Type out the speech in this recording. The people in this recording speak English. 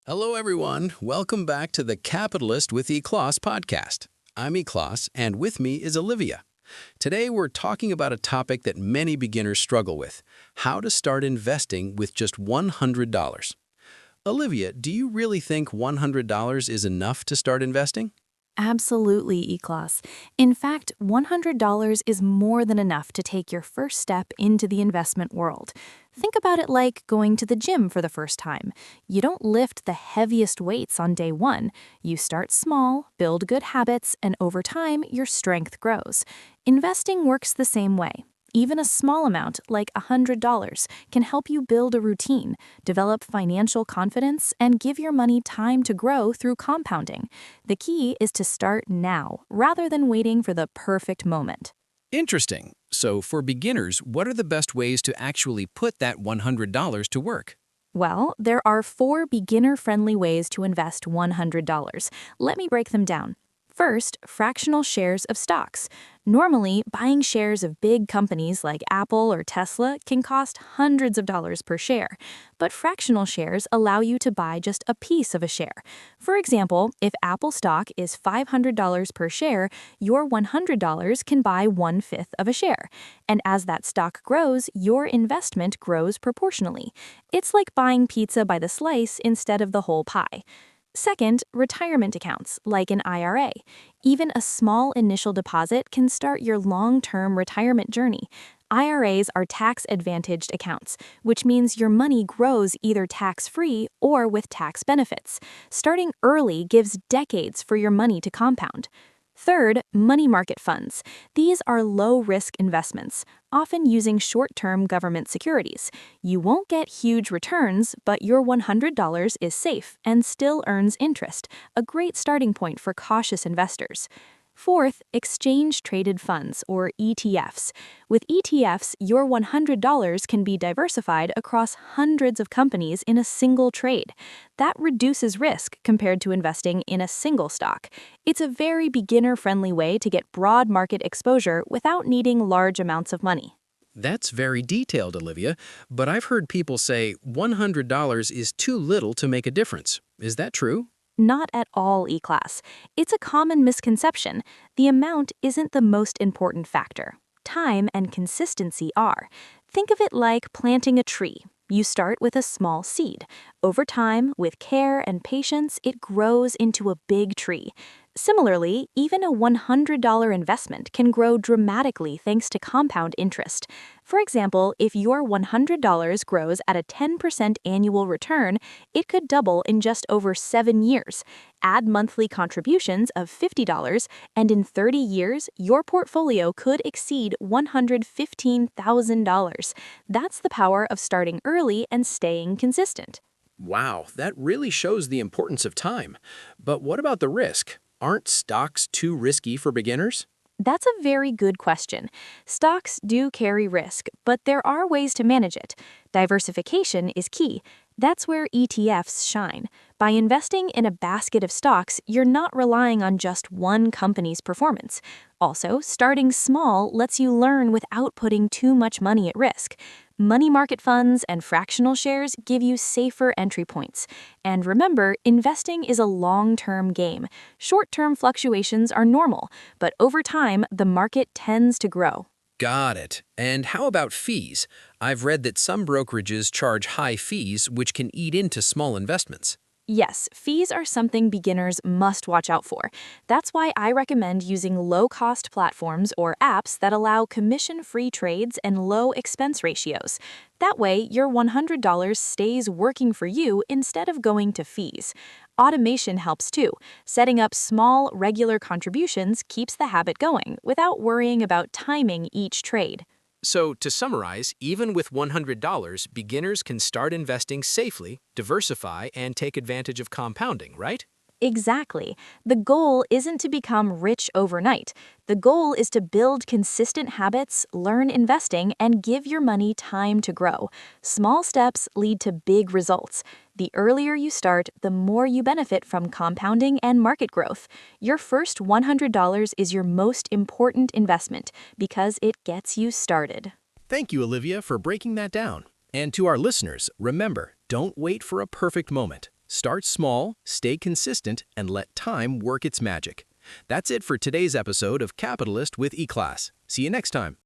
Hello, everyone. Welcome back to the Capitalist with Ikhlas podcast. I'm Ikhlas, and with me is Olivia. Today, we're talking about a topic that many beginners struggle with, how to start investing with just $100. Olivia, do you really think $100 is enough to start investing? Absolutely, E-Class. In fact, $100 is more than enough to take your first step into the investment world. Think about it like going to the gym for the first time. You don't lift the heaviest weights on day one. You start small, build good habits, and over time, your strength grows. Investing works the same way. Even a small amount, like $100, can help you build a routine, develop financial confidence, and give your money time to grow through compounding. The key is to start now, rather than waiting for the perfect moment. Interesting. So for beginners, what are the best ways to actually put that $100 to work? Well, there are 4 beginner-friendly ways to invest $100. Let me break them down. First, fractional shares of stocks. Normally, buying shares of big companies like Apple or Tesla can cost hundreds of dollars per share, but fractional shares allow you to buy just a piece of a share. For example, if Apple stock is $500 per share, your $100 can buy 1/5 of a share. And as that stock grows, your investment grows proportionally. It's like buying pizza by the slice instead of the whole pie. Second, retirement accounts, like an IRA. Even a small initial deposit can start your long-term retirement journey. IRAs are tax-advantaged accounts, which means your money grows either tax-free or with tax benefits. Starting early gives decades for your money to compound. Third, money market funds. These are low-risk investments, often using short-term government securities. You won't get huge returns, but your $100 is safe and still earns interest, a great starting point for cautious investors. Fourth, exchange-traded funds, or ETFs. With ETFs, your $100 can be diversified across hundreds of companies in a single trade. That reduces risk compared to investing in a single stock. It's a very beginner-friendly way to get broad market exposure without needing large amounts of money. That's very detailed, Olivia, but I've heard people say $100 is too little to make a difference. Is that true? Not at all, E-Class. It's a common misconception. The amount isn't the most important factor. Time and consistency are. Think of it like planting a tree. You start with a small seed. Over time, with care and patience, it grows into a big tree. Similarly, even a $100 investment can grow dramatically thanks to compound interest. For example, if your $100 grows at a 10% annual return, it could double in just over 7 years. Add monthly contributions of $50, and in 30 years, your portfolio could exceed $115,000. That's the power of starting early and staying consistent. Wow, that really shows the importance of time. But what about the risk? Aren't stocks too risky for beginners? That's a very good question. Stocks do carry risk, but there are ways to manage it. Diversification is key. That's where ETFs shine. By investing in a basket of stocks, you're not relying on just one company's performance. Also, starting small lets you learn without putting too much money at risk. Money market funds and fractional shares give you safer entry points. And remember, investing is a long-term game. Short-term fluctuations are normal, but over time, the market tends to grow. Got it. And how about fees? I've read that some brokerages charge high fees, which can eat into small investments. Yes, fees are something beginners must watch out for. That's why I recommend using low-cost platforms or apps that allow commission-free trades and low expense ratios. That way, your $100 stays working for you instead of going to fees. Automation helps too. Setting up small, regular contributions keeps the habit going without worrying about timing each trade. So, to summarize, even with $100, beginners can start investing safely, diversify, and take advantage of compounding, right? Exactly. The goal isn't to become rich overnight. The goal is to build consistent habits, learn investing, and give your money time to grow. Small steps lead to big results. The earlier you start, the more you benefit from compounding and market growth. Your first $100 is your most important investment because it gets you started. Thank you, Olivia, for breaking that down. And to our listeners, remember, don't wait for a perfect moment. Start small, stay consistent, and let time work its magic. That's it for today's episode of Capitalist with Ikhlas. See you next time.